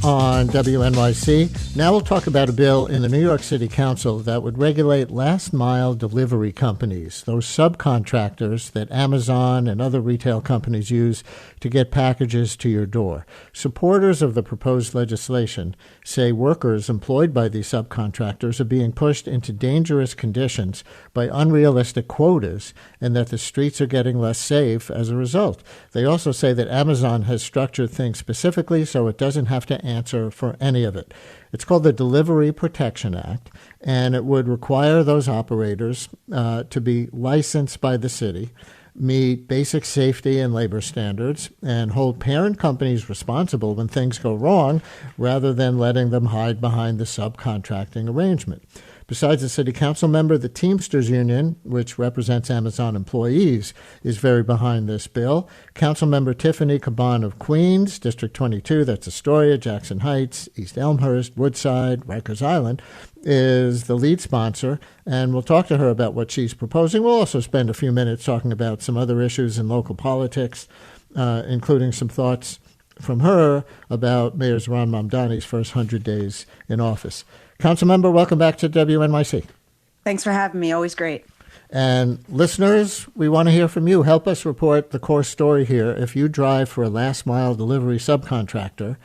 On WNYC. Now we'll talk about a bill in the New York City Council that would regulate last-mile delivery companies, those subcontractors that Amazon and other retail companies use to get packages to your door. Supporters of the proposed legislation say workers employed by these subcontractors are being pushed into dangerous conditions by unrealistic quotas and that the streets are getting less safe as a result. They also say that Amazon has structured things specifically so it doesn't have to answer for any of it. It's called the Delivery Protection Act, and it would require those operators to be licensed by the city, meet basic safety and labor standards, and hold parent companies responsible when things go wrong rather than letting them hide behind the subcontracting arrangement. Besides the city council member, the Teamsters Union, which represents Amazon employees, is very behind this bill. Council member Tiffany Caban of Queens, District 22, that's Astoria, Jackson Heights, East Elmhurst, Woodside, Rikers Island, is the lead sponsor, and we'll talk to her about what she's proposing. We'll also spend a few minutes talking about some other issues in local politics, including some thoughts from her about Mayor Zohran Mamdani's first 100 days in office. Councilmember, welcome back to WNYC. Thanks for having me. Always great. And listeners, we want to hear from you. Help us report the core story here. If you drive for a last-mile delivery subcontractor,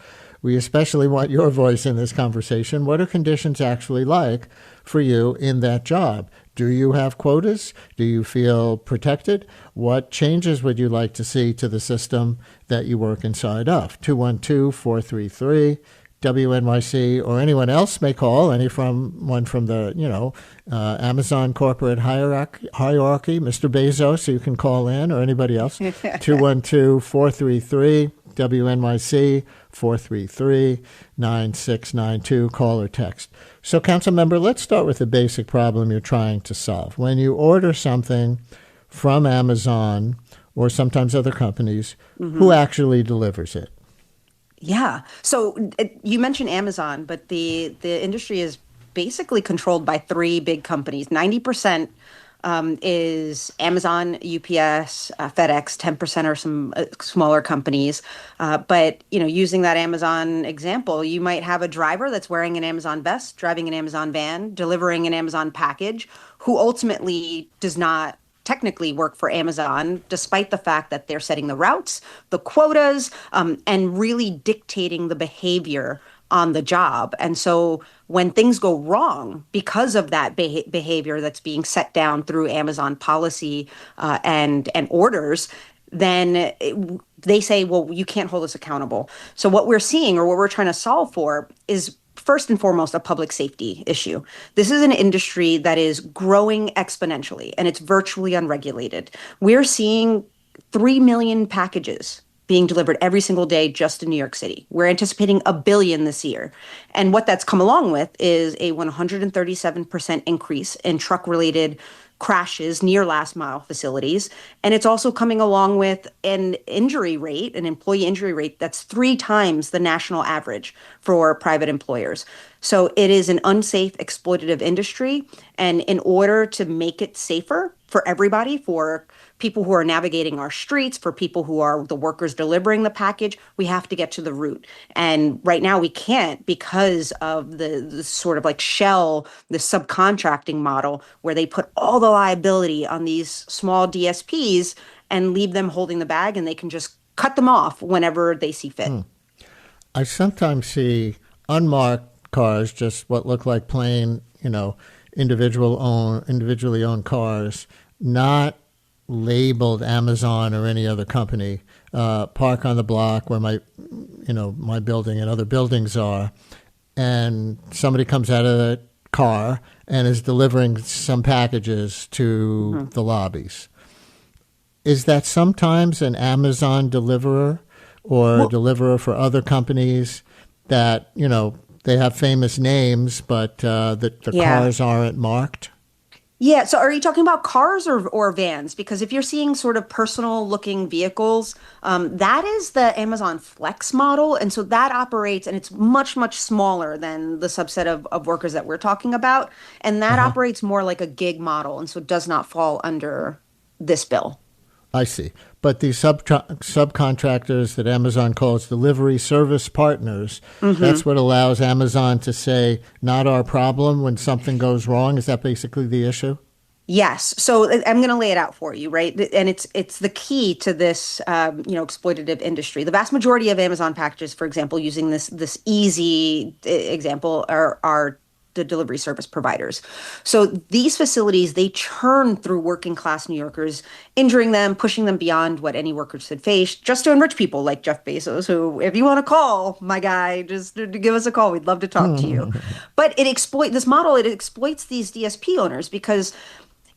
we especially want your voice in this conversation. What are conditions actually like for you in that job? Do you have quotas? Do you feel protected? What changes would you like to see to the system that you work inside of? 212-433 WNYC, or anyone else may call, anyone from the, Amazon corporate hierarchy, Mr. Bezos, you can call in, or anybody else. 212-433 WNYC, 433-9692, call or text. So, council member, let's start with the basic problem you're trying to solve. When you order something from Amazon or sometimes other companies, who actually delivers it? Yeah. So you mentioned Amazon, but the industry is basically controlled by three big companies. 90% is Amazon, UPS, FedEx. 10% are some smaller companies. But, using that Amazon example, you might have a driver that's wearing an Amazon vest, driving an Amazon van, delivering an Amazon package, who ultimately does not technically work for Amazon, despite the fact that they're setting the routes, the quotas, and really dictating the behavior on the job. And so when things go wrong because of that behavior that's being set down through Amazon policy and orders, then they say, well, you can't hold us accountable. So what we're seeing, or what we're trying to solve for, is first and foremost a public safety issue. This is an industry that is growing exponentially, and it's virtually unregulated. We're seeing 3 million packages being delivered every single day just in New York City. We're anticipating 1 billion this year. And what that's come along with is a 137% increase in truck-related crashes near last mile facilities. And it's also coming along with an employee injury rate that's 3 times the national average for private employers. So it is an unsafe, exploitative industry. And in order to make it safer for everybody, for people who are navigating our streets, for people who are the workers delivering the package, we have to get to the root. And right now we can't, because of the sort of like the subcontracting model, where they put all the liability on these small DSPs and leave them holding the bag, and they can just cut them off whenever they see fit. I sometimes see unmarked cars, just what look like plain, individually owned cars, not labeled Amazon or any other company, park on the block where my building and other buildings are, and somebody comes out of the car and is delivering some packages to the lobbies. Is that sometimes an Amazon deliverer or a deliverer for other companies that, they have famous names, but the cars aren't marked? Yeah, so are you talking about cars or vans? Because if you're seeing sort of personal looking vehicles, that is the Amazon Flex model. And so that operates, and it's much, much smaller than the subset of workers that we're talking about. And that Uh-huh. operates more like a gig model. And so it does not fall under this bill. I see. But these subcontractors that Amazon calls delivery service partners, Hmm. that's what allows Amazon to say, not our problem when something goes wrong. Is that basically the issue? Yes. So I'm going to lay it out for you, right? And it's the key to this, exploitative industry. The vast majority of Amazon packages, for example, using this easy example, are the delivery service providers. So these facilities, they churn through working class New Yorkers, injuring them, pushing them beyond what any workers should face, just to enrich people like Jeff Bezos, who, if you want to call, my guy, just give us a call. We'd love to talk to you. But this model, it exploits these DSP owners because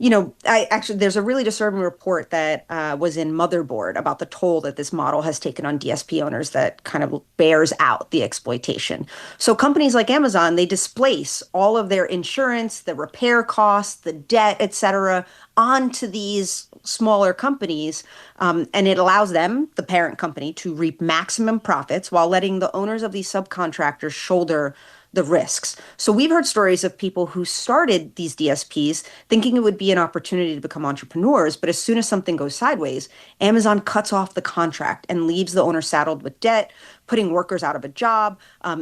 I actually, there's a really disturbing report that was in Motherboard about the toll that this model has taken on DSP owners that kind of bears out the exploitation. So companies like Amazon, they displace all of their insurance, the repair costs, the debt, et cetera, onto these smaller companies. And it allows them, the parent company, to reap maximum profits while letting the owners of these subcontractors shoulder the risks. So we've heard stories of people who started these DSPs thinking it would be an opportunity to become entrepreneurs, but as soon as something goes sideways, Amazon cuts off the contract and leaves the owner saddled with debt, putting workers out of a job.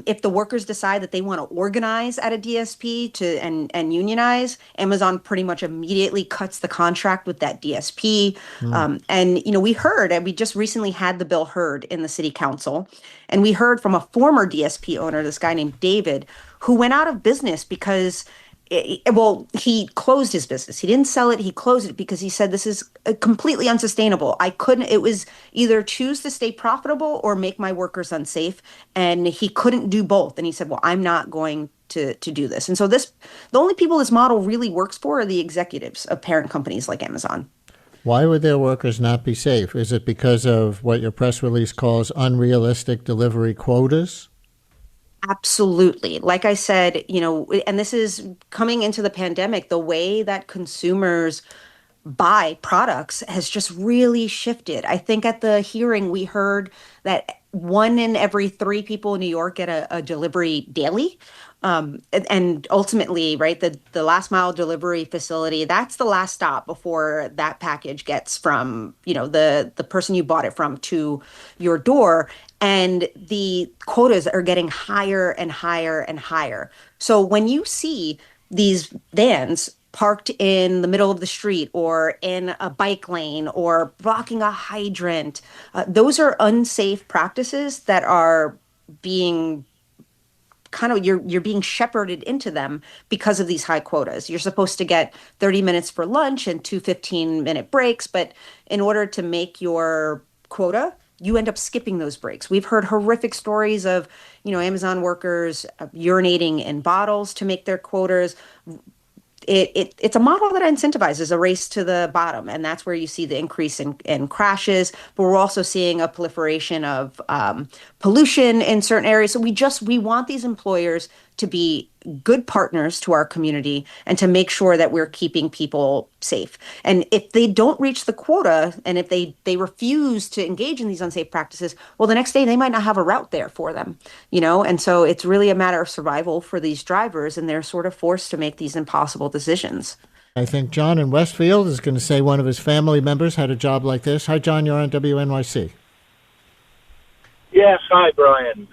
If the workers decide that they want to organize at a DSP and unionize, Amazon pretty much immediately cuts the contract with that DSP. Hmm. We heard, and we just recently had the bill heard in the city council, and we heard from a former DSP owner, this guy named David, who went out of business because he closed his business. He didn't sell it. He closed it because he said this is completely unsustainable. I couldn't, it was either choose to stay profitable or make my workers unsafe. And he couldn't do both. And he said, well, I'm not going to do this. And so the only people this model really works for are the executives of parent companies like Amazon. Why would their workers not be safe? Is it because of what your press release calls unrealistic delivery quotas? Absolutely. Like I said, and this is coming into the pandemic, the way that consumers buy products has just really shifted. I think at the hearing, we heard that one in every three people in New York get a delivery daily. And ultimately, right, the last mile delivery facility, that's the last stop before that package gets from, the person you bought it from to your door. And the quotas are getting higher and higher and higher. So when you see these vans parked in the middle of the street or in a bike lane or blocking a hydrant, those are unsafe practices that are being kind of you're being shepherded into them because of these high quotas. You're supposed to get 30 minutes for lunch and two 15-minute breaks, but in order to make your quota, you end up skipping those breaks. We've heard horrific stories of, Amazon workers urinating in bottles to make their quotas. It's a model that incentivizes a race to the bottom, and that's where you see the increase in crashes. But we're also seeing a proliferation of pollution in certain areas. So we want these employers to be good partners to our community and to make sure that we're keeping people safe. And if they don't reach the quota, and if they refuse to engage in these unsafe practices, well, the next day they might not have a route there for them, And so it's really a matter of survival for these drivers, and they're sort of forced to make these impossible decisions. I think John in Westfield is going to say one of his family members had a job like this. Hi, John, you're on WNYC. Yes, hi, Brian.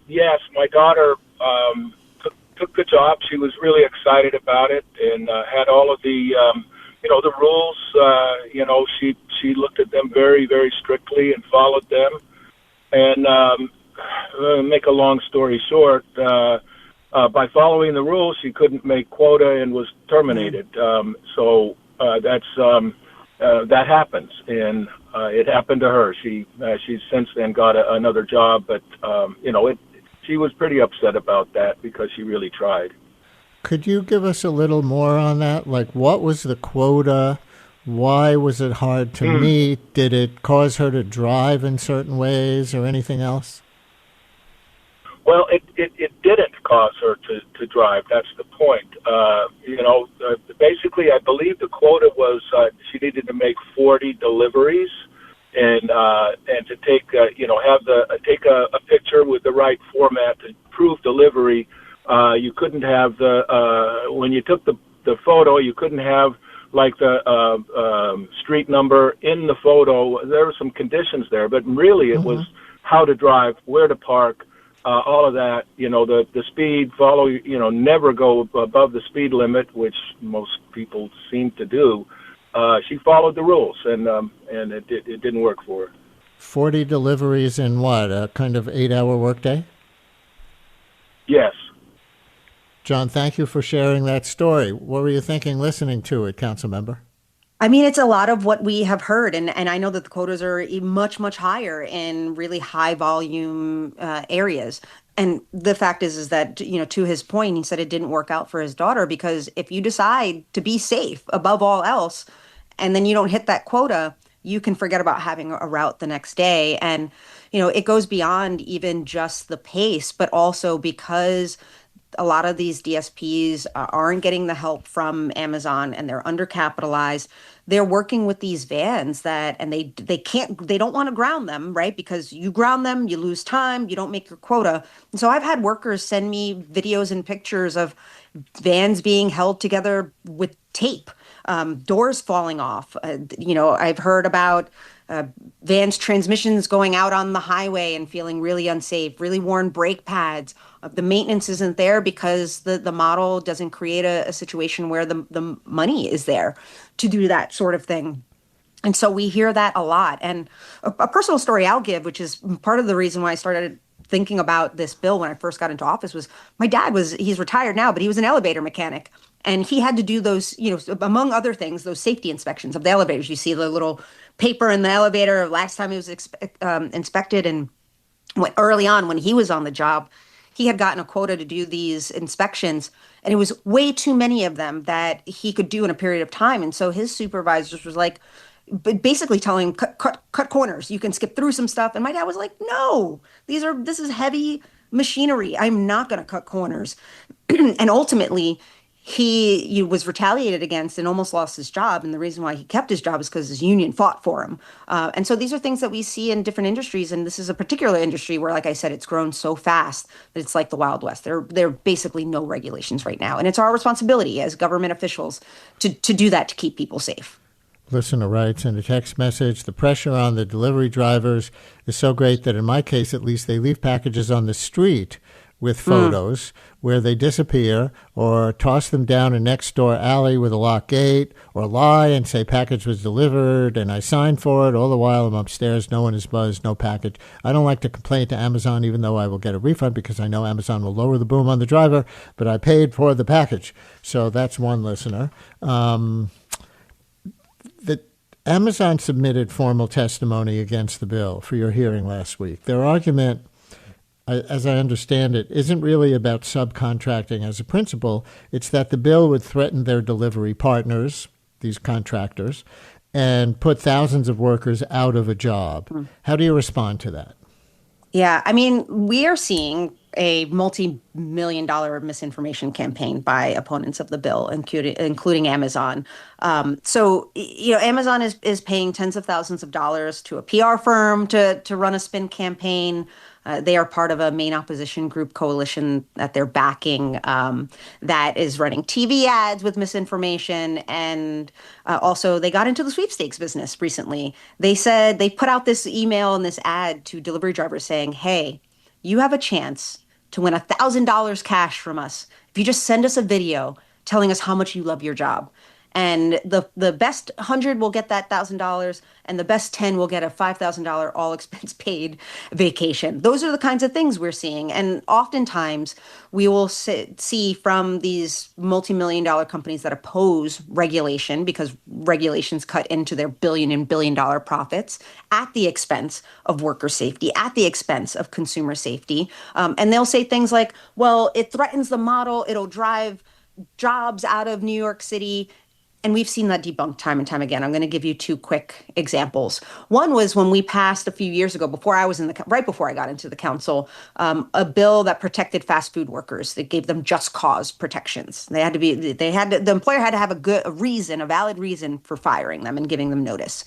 Yes, my daughter took the job. She was really excited about it and had all of the rules. She looked at them very, very strictly and followed them. And make a long story short, by following the rules, she couldn't make quota and was terminated. That happens, and it happened to her. She's since then got another job, but she was pretty upset about that because she really tried. Could you give us a little more on that? Like, what was the quota? Why was it hard to meet? Did it cause her to drive in certain ways or anything else? Well, it didn't cause her to drive. That's the point. Basically basically, I believe the quota was she needed to make 40 deliveries, and to take have take a picture with the right format to prove delivery. You couldn't have when you took the photo, you couldn't have like the street number in the photo. There were some conditions there, but really it was how to drive, where to park, all of that. The speed, follow, never go above the speed limit, which most people seem to do. She followed the rules, and it didn't work for her. 40 deliveries in what, a kind of 8-hour workday? Yes. John, thank you for sharing that story. What were you thinking listening to it, council member? I mean, it's a lot of what we have heard, and I know that the quotas are much, much higher in really high volume areas. And the fact is that, to his point, he said it didn't work out for his daughter because if you decide to be safe above all else, and then you don't hit that quota, you can forget about having a route the next day. And, it goes beyond even just the pace, but also because a lot of these DSPs aren't getting the help from Amazon and they're undercapitalized. They're working with these vans and they don't want to ground them, right? Because you ground them, you lose time, you don't make your quota. And so I've had workers send me videos and pictures of vans being held together with tape, doors falling off. I've heard about vans transmissions going out on the highway and feeling really unsafe, really worn brake pads. The maintenance isn't there because the model doesn't create a situation where the money is there to do that sort of thing. And so we hear that a lot. And a personal story I'll give, which is part of the reason why I started thinking about this bill when I first got into office, was my dad he's retired now, but he was an elevator mechanic. And he had to do those, among other things, those safety inspections of the elevators. You see the little paper in the elevator last time he was inspected. And early on when he was on the job, he had gotten a quota to do these inspections. And it was way too many of them that he could do in a period of time. And so his supervisors was like, basically telling him, cut corners. You can skip through some stuff. And my dad was like, no, this is heavy machinery. I'm not going to cut corners. And ultimately, he was retaliated against and almost lost his job. And the reason why he kept his job is because his union fought for him. And so these are things that we see in different industries. And this is a particular industry where, like I said, it's grown so fast that it's like the Wild West. There are basically no regulations right now. And it's our responsibility as government officials to do that to keep people safe. Listener writes in a text message, the pressure on the delivery drivers is so great that in my case, at least, they leave packages on the street with photos where they disappear or toss them down a next door alley with a locked gate or lie and say package was delivered and I signed for it. All the while I'm upstairs, no one is buzzed, no package. I don't like to complain to Amazon, even though I will get a refund because I know Amazon will lower the boom on the driver, but I paid for the package. So that's one listener. Amazon submitted formal testimony against the bill for your hearing last week. Their argument, as I understand it, isn't really about subcontracting as a principle. It's that the bill would threaten their delivery partners, these contractors, and put thousands of workers out of a job. How do you respond to that? Yeah, I mean, we are seeing a multi-million-dollar misinformation campaign by opponents of the bill, including Amazon. So, Amazon is paying tens of thousands of dollars to a PR firm to run a spin campaign. They are part of a main opposition group coalition that they're backing that is running TV ads with misinformation. And also they got into the sweepstakes business recently. They said they put out this email and this ad to delivery drivers saying, hey, you have a chance to win $1,000 cash from us if you just send us a video telling us how much you love your job. And the best 100 will get that $1,000, and the best 10 will get a $5,000 all expense paid vacation. Those are the kinds of things we're seeing. And oftentimes we will see from these multi-million-dollar companies that oppose regulation because regulations cut into their billion and billion-dollar profits at the expense of worker safety, at the expense of consumer safety. And they'll say things like, well, it threatens the model, it'll drive jobs out of New York City. And we've seen that debunked time and time again. I'm going to give you two quick examples. One was when we passed a few years ago, before I was right before I got into the council, a bill that protected fast food workers, that gave them just cause protections. The employer had to have a valid reason for firing them and giving them notice.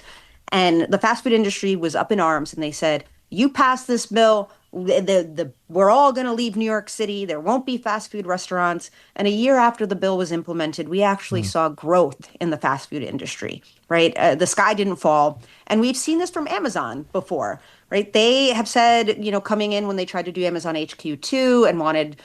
And the fast food industry was up in arms, and they said, "You pass this bill, we're all going to leave New York City. There won't be fast food restaurants." And a year after the bill was implemented, we actually saw growth in the fast food industry, right? The sky didn't fall. And we've seen this from Amazon before, right? They have said, coming in when they tried to do Amazon HQ2 and wanted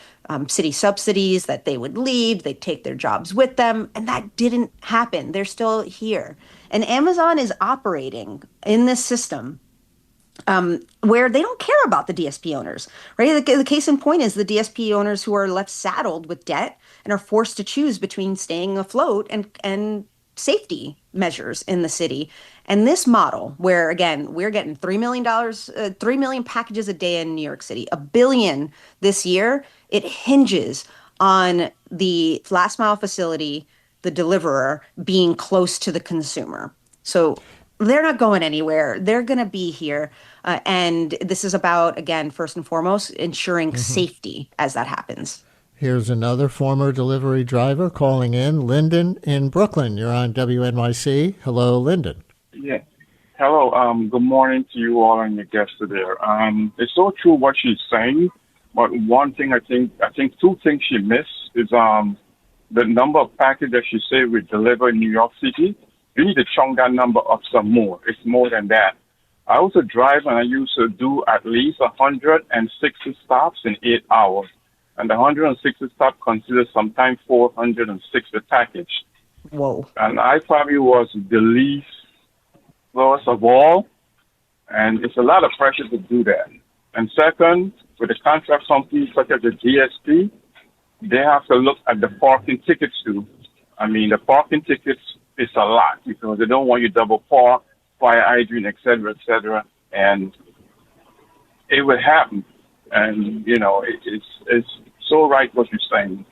city subsidies, that they would leave, they'd take their jobs with them. And that didn't happen. They're still here. And Amazon is operating in this system where they don't care about the DSP owners, right? The case in point is the DSP owners who are left saddled with debt and are forced to choose between staying afloat and safety measures in the city. And this model, where again, we're getting $3 million, 3 million packages a day in New York City, 1 billion this year, it hinges on the last mile facility, the deliverer, being close to the consumer. So they're not going anywhere. They're going to be here. And this is about, again, first and foremost, ensuring safety as that happens. Here's another former delivery driver calling in, Lyndon in Brooklyn. You're on WNYC. Hello, Lyndon. Yeah. Hello. Good morning to you all and your guests there. It's so true what she's saying, but one thing I think two things she missed is the number of packages that she said we deliver in New York City. You need to chunk that number up some more. It's more than that. I was a driver and I used to do at least 160 stops in 8 hours. And the 160 stop considers sometimes 460 package. Whoa. And I probably was the least lowest of all. And it's a lot of pressure to do that. And second, with the contract companies such as the DSP, they have to look at the parking tickets too. I mean, the parking tickets is a lot because they don't want you double park, fire hydrant, et cetera, and it would happen. And, it's so right what you're saying.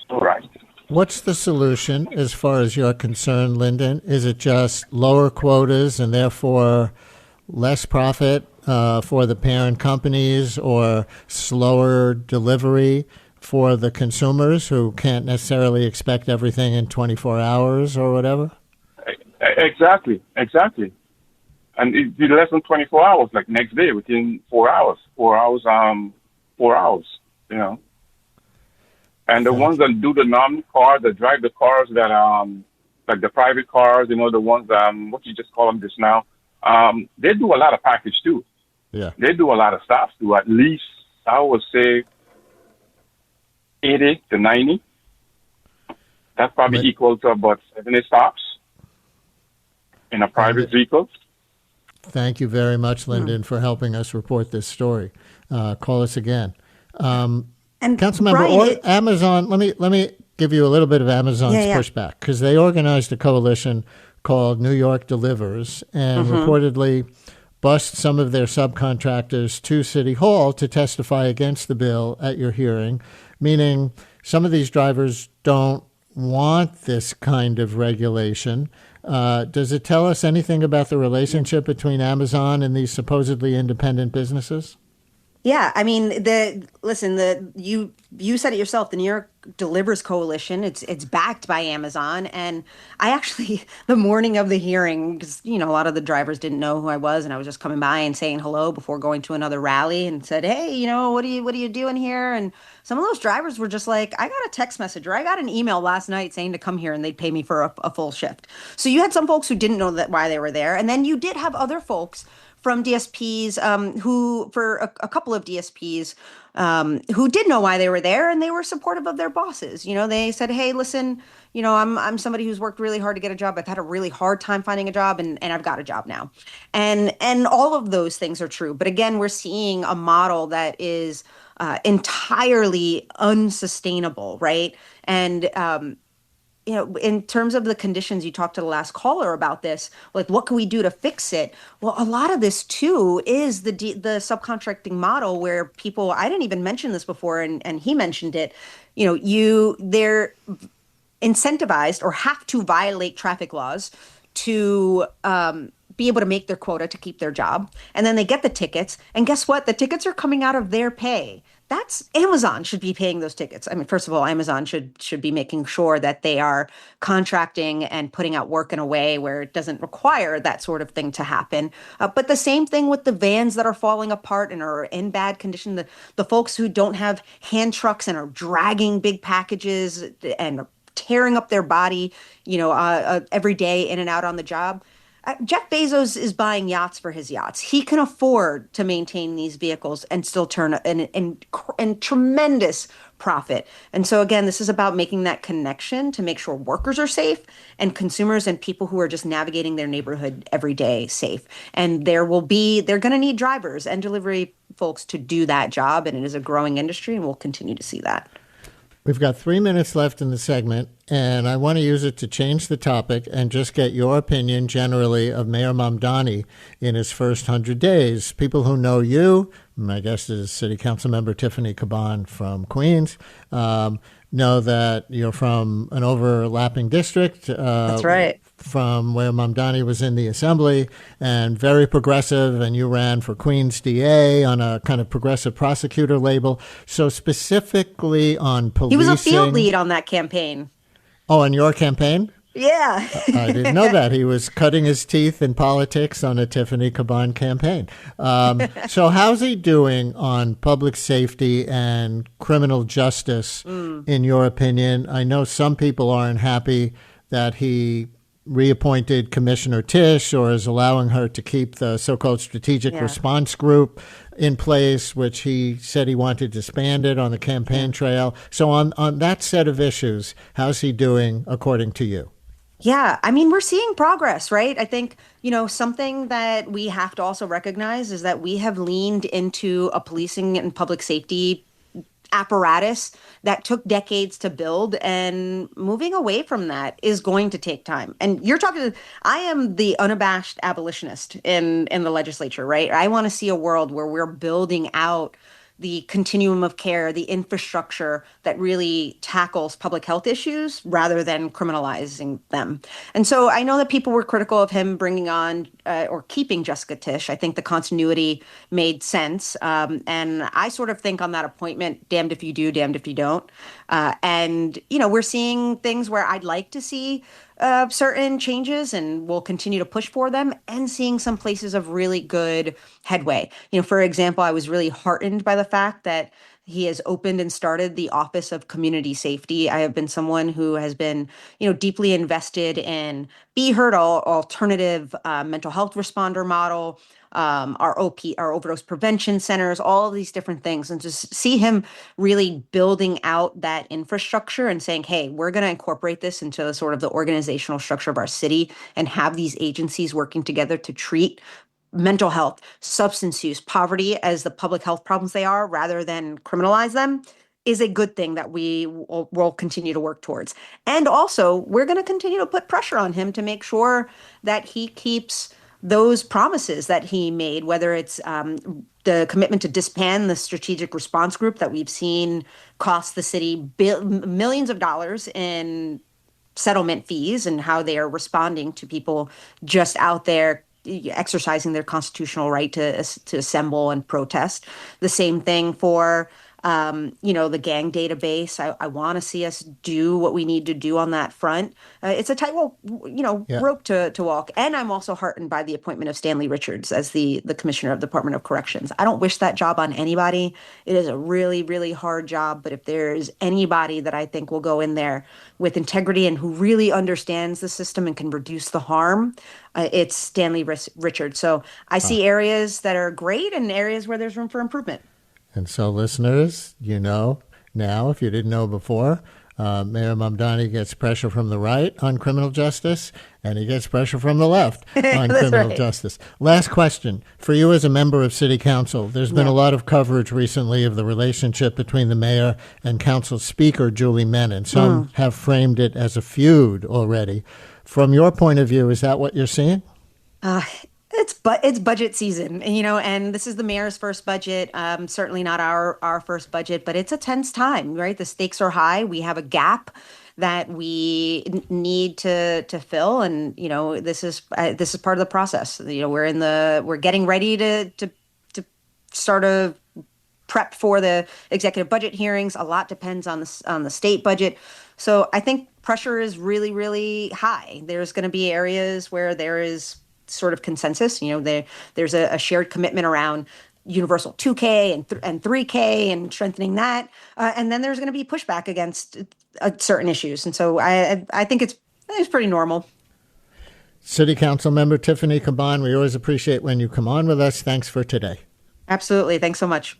So right. What's the solution as far as you're concerned, Lyndon? Is it just lower quotas and therefore less profit for the parent companies, or slower delivery for the consumers who can't necessarily expect everything in 24 hours or whatever? Exactly. And it'd be less than 24 hours, like next day, within 4 hours. 4 hours, And the ones that do the non-cars, that drive the cars that, like the private cars, the ones, what you just call them just now, they do a lot of package too. Yeah. They do a lot of stuff too. At least, I would say, 80 to 90. That's probably equal to about 70 stops in a private vehicle. Thank you very much, Lyndon, for helping us report this story. Call us again. And Councilmember, Amazon, let me give you a little bit of Amazon's pushback, because they organized a coalition called New York Delivers and reportedly bussed some of their subcontractors to City Hall to testify against the bill at your hearing, meaning some of these drivers don't want this kind of regulation. Does it tell us anything about the relationship between Amazon and these supposedly independent businesses? Yeah, I mean, you said it yourself, the New York Delivers Coalition, it's backed by Amazon. And I actually, the morning of the hearing, because, a lot of the drivers didn't know who I was, and I was just coming by and saying hello before going to another rally, and said, "Hey, what are you doing here?" And some of those drivers were just like, "I got a text message or I got an email last night saying to come here and they'd pay me for a full shift." So you had some folks who didn't know why they were there. And then you did have other folks from DSPs who, for a couple of DSPs, who did know why they were there, and they were supportive of their bosses. They said, "Hey, listen, I'm somebody who's worked really hard to get a job. I've had a really hard time finding a job, and I've got a job now." And all of those things are true. But again, we're seeing a model that is entirely unsustainable, right? And in terms of the conditions, you talked to the last caller about this, like, what can we do to fix it? Well, a lot of this too is the subcontracting model, where people, I didn't even mention this before, and he mentioned it, incentivized or have to violate traffic laws to be able to make their quota to keep their job. And then they get the tickets. And guess what? The tickets are coming out of their pay. That's Amazon should be paying those tickets. I mean, first of all, Amazon should be making sure that they are contracting and putting out work in a way where it doesn't require that sort of thing to happen. But the same thing with the vans that are falling apart and are in bad condition. The folks who don't have hand trucks and are dragging big packages and tearing up their body, every day in and out on the job. Jeff Bezos is buying yachts for his yachts. He can afford to maintain these vehicles and still turn in tremendous profit. And so again, this is about making that connection to make sure workers are safe and consumers and people who are just navigating their neighborhood every day safe. And they're going to need drivers and delivery folks to do that job. And it is a growing industry, and we'll continue to see that. We've got 3 minutes left in the segment, and I want to use it to change the topic and just get your opinion generally of Mayor Mamdani in his first 100 days. People who know you, my guest is City Council member Tiffany Caban from Queens, know that you're from an overlapping district. That's right. From where Mamdani was in the assembly, and very progressive, and you ran for Queens DA on a kind of progressive prosecutor label. So specifically on policing. He was a field lead on that campaign. Oh, on your campaign? Yeah. I didn't know that. He was cutting his teeth in politics on a Tiffany Caban campaign. So how's he doing on public safety and criminal justice, in your opinion? I know some people aren't happy that he reappointed Commissioner Tisch, or is allowing her to keep the so-called strategic response group in place, which he said he wanted disbanded on the campaign trail. So on that set of issues, how's he doing according to you? Yeah, I mean, we're seeing progress, right? I think, something that we have to also recognize is that we have leaned into a policing and public safety apparatus that took decades to build, and moving away from that is going to take time. And I am the unabashed abolitionist in the legislature, right? I want to see a world where we're building out the continuum of care, the infrastructure that really tackles public health issues rather than criminalizing them. And so I know that people were critical of him bringing on or keeping Jessica Tisch. I think the continuity made sense. And I sort of think on that appointment, damned if you do, damned if you don't. And we're seeing things where I'd like to see certain changes, and we'll continue to push for them, and seeing some places of really good headway. For example, I was really heartened by the fact that he has opened and started the Office of Community Safety. I have been someone who has been, deeply invested in Be Heard, alternative mental health responder model, our overdose prevention centers, all of these different things, and just see him really building out that infrastructure and saying, hey, we're going to incorporate this into the sort of the organizational structure of our city and have these agencies working together to treat mental health, substance use, poverty as the public health problems they are, rather than criminalize them, is a good thing that we will continue to work towards. And also, we're going to continue to put pressure on him to make sure that he keeps those promises that he made, whether it's the commitment to disband the strategic response group that we've seen cost the city millions of dollars in settlement fees, and how they are responding to people just out there exercising their constitutional right to assemble and protest. The same thing for the gang database. I want to see us do what we need to do on that front. It's a tightrope, rope to walk. And I'm also heartened by the appointment of Stanley Richards as the commissioner of the Department of Corrections. I don't wish that job on anybody. It is a really, really hard job. But if there's anybody that I think will go in there with integrity and who really understands the system and can reduce the harm, it's Stanley Richards. So I see areas that are great and areas where there's room for improvement. And so, listeners, now, if you didn't know before, Mayor Mamdani gets pressure from the right on criminal justice, and he gets pressure from the left on criminal justice. Last question. For you as a member of City Council, there's been a lot of coverage recently of the relationship between the mayor and Council Speaker Julie Menin. Some have framed it as a feud already. From your point of view, is that what you're seeing? It's budget season, and this is the mayor's first budget. Certainly not our first budget, but it's a tense time, right? The stakes are high. We have a gap that we need to fill, and this is part of the process. We're getting ready to sort of prep for the executive budget hearings. A lot depends on the state budget, so I think pressure is really, really high. There's going to be areas where there is sort of consensus. There's a shared commitment around universal 2K and 3K and strengthening that, and then there's going to be pushback against certain issues. And so I think it's pretty normal. City Council Member Tiffany Caban, we always appreciate when you come on with us. Thanks for today. Absolutely. Thanks so much.